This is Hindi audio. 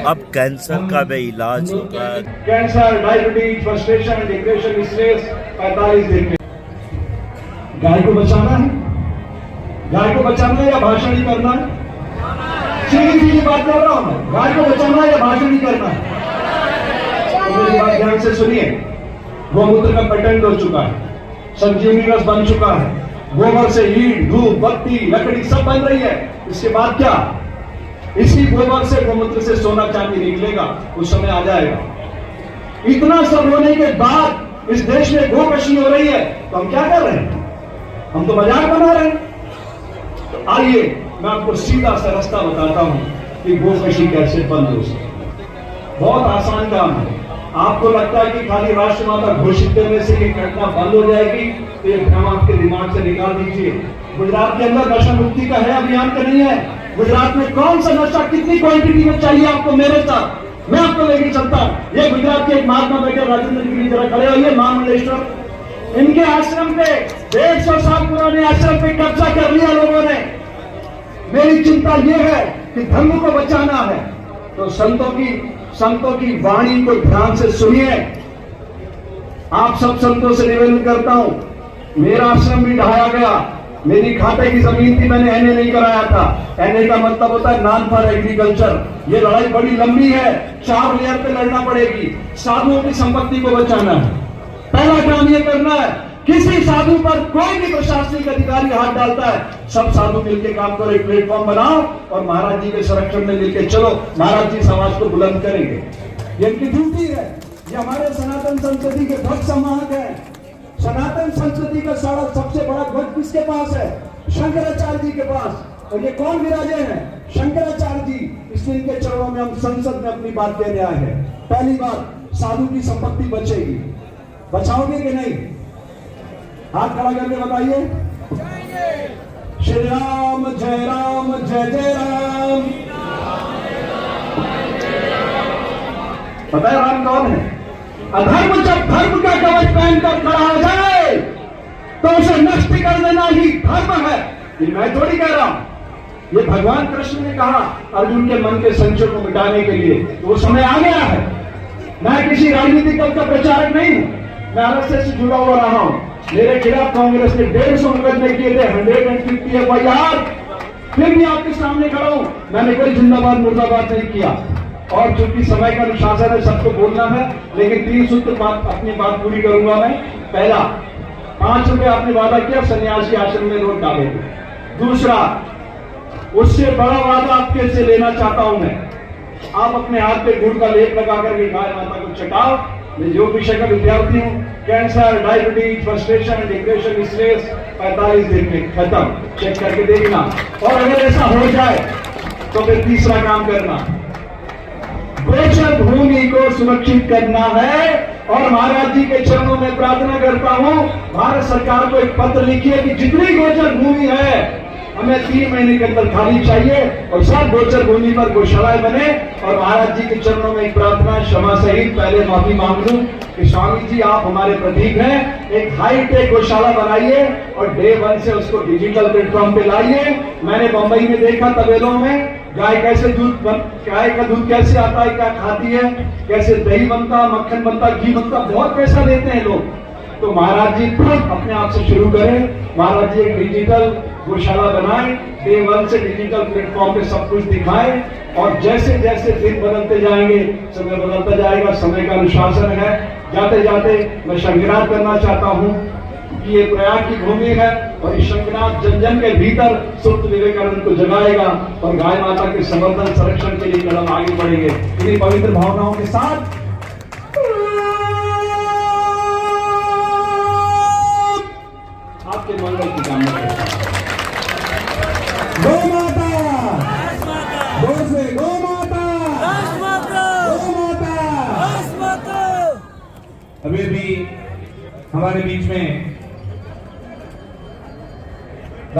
अब कैंसर का भी इलाज होगा। Cancer, diabetes, frustration, depression, stress 45 दिन में। गाय को बचाना है, गाय को बचाना है या भाषण ही करना है? सीधी सीधी बात कर रहा हूं मैं, गाय को बचाना है या भाषण ही करना है? तो मेरी बात ध्यान से सुनिए। गोमूत्र का पेटेंट हो चुका है, संजीवनी रस बन चुका है, गोबर से ईंट, धूप, बत्ती, लकड़ी सब बन रही है। इसके बाद क्या? इसी गोबर से, गोमूत्र से सोना चांदी निकलेगा, उस समय आ जाएगा। इतना सब होने के बाद इस देश में गोकशी हो रही है, तो हम क्या कर रहे हैं? हम तो मजाक बना रहे हैं। तो आइए मैं आपको सीधा सा रास्ता बताता हूं कि गोकशी कैसे बंद हो सकती है। बहुत आसान काम है। आपको लगता है कि खाली राष्ट्रमाता घोषित करने से ये घटना बंद हो जाएगी, तो ये भ्रम आपके दिमाग से निकाल दीजिए। गुजरात के अंदर नशा मुक्ति का है अभियान का नहीं है। गुजरात में कौन सा नशा कितनी क्वांटिटी में चाहिए आपको मेरे साथ, मैं आपको लेके चलता हूं। ये गुजरात के एक महात्मा बैठे राजेंद्र गिरी, जरा खड़े होइए, महामंडलेश्वर। इनके आश्रम पे 150 साल पुराने आश्रम पे कब्जा कर लिया लोगों ने। मेरी चिंता यह है कि धर्म को बचाना है, तो संतों की वाणी को ध्यान से सुनिए। आप सब संतों से निवेदन करता हूं, मेरा आश्रम भी ढहाया गया, मेरी खाते की जमीन थी, मैंने एनए नहीं कराया था। एनए का मतलब होता है नॉन फॉर एग्रीकल्चर। ये लड़ाई बड़ी लंबी है, 4 लेयर पे लड़ना पड़ेगी। साधुओं की संपत्ति को बचाना है, पहला काम ये करना है। किसी साधु पर कोई भी प्रशासनिक अधिकारी हाथ डालता है, सब साधु मिलकर काम करो, एक प्लेटफॉर्म बनाओ और महाराज जी के संरक्षण में मिलकर चलो। महाराज जी समाज को बुलंद करेंगे, ये इनकी ड्यूटी है। ये हमारे सनातन संस्कृति के ध्वज संवाहक है। सनातन संस्कृति का सबसे बड़ा ध्वज किसके पास है? शंकराचार्य जी के पास। और ये कौन विराजे हैं? शंकराचार्य जी। इसलिए इनके चरणों में हम संसद में अपनी बात कहने आए हैं। पहली बात, साधु की संपत्ति बचेगी। बचाओगे कि नहीं? हाथ खड़ा करके बताइए। श्री राम जय राम, जय जय राम। पता है राम कौन है? अधर्म जब धर्म का कवच पहनकर खड़ा हो जाए तो उसे नष्ट कर देना ही धर्म है। ये मैं थोड़ी कह रहा हूं, ये भगवान कृष्ण ने कहा अर्जुन के मन के संशय को मिटाने के लिए। तो वो समय आ गया है। मैं किसी राजनीतिक दल का प्रचारक नहीं हूं, मैं आरएसएस से जुड़ा हुआ रहा हूं। मेरे खिलाफ कांग्रेस ने 150 मुकदमे किए थे, 150 एफआईआर। फिर भी आपके सामने खड़ा हूं, मैंने कोई जिंदाबाद मुर्दाबाद नहीं किया। और चूंकि समय का अनुशासन है, सबको बोलना है, लेकिन 3 सूत्र बात अपनी बात पूरी करूंगा मैं। पहला, 5 रुपए आपने वादा किया सन्यासी आश्रम में रोज डालेंगे। दूसरा, उससे बड़ा वादा आपके से लेना चाहता हूं मैं, आप अपने हाथ पे गुड़ का लेप लगा करके गाय माता को चटाओ। मैं योग विषय का विद्यार्थी हूं। Cancer, diabetes, frustration, depression, stress 45 दिन में खत्म। चेक करके देखना। और अगर ऐसा हो जाए तो फिर तीसरा काम करना, गोचर भूमि को सुरक्षित करना है। और महाराज जी के चरणों में प्रार्थना करता हूं, भारत सरकार को एक पत्र लिखिए कि जितनी गोचर भूमि है हमें 3 महीने के अंदर खाली चाहिए और सब गोचर भूमि पर गौशालाएं बने। और महाराज जी के चरणों में एक प्रार्थना, क्षमा सहित पहले माफी मांग लूं कि स्वामी जी आप हमारे प्रतीक हैं। एक हाईटेक गौशाला बनाइए और डे 1 से उसको डिजिटल प्लेटफॉर्म पे लाइए। मैंने मुंबई में देखा तबेलों में गाय कैसे गाय का दूध कैसे आता है, क्या खाती है, कैसे दही बनता, मक्खन बनता, घी बनता, बहुत पैसा देते हैं लोग। तो महाराज जी खुद अपने आप से शुरू करें। महाराज जी एक डिजिटल गौशाला बनाए, डे 1 से डिजिटल प्लेटफॉर्म पे सब कुछ दिखाए। और जैसे जैसे दिन बदलते जाएंगे, समय बदलता जाएगा, समय का अनुशासन है। जाते जाते मैं शंकनाद करना चाहता हूं कि ये प्रयाग की भूमि है और इस शंकनाद जन जन के भीतर सुप्त विवेकानंद को जगाएगा और गाय माता के संवर्धन संरक्षण के लिए कदम आगे बढ़ेंगे। इन्हीं पवित्र भावनाओं के साथ आपके मंगल की कामना करता हूं। गौ माता, गौ से गौ माता, गौ माता। अभी भी हमारे बीच में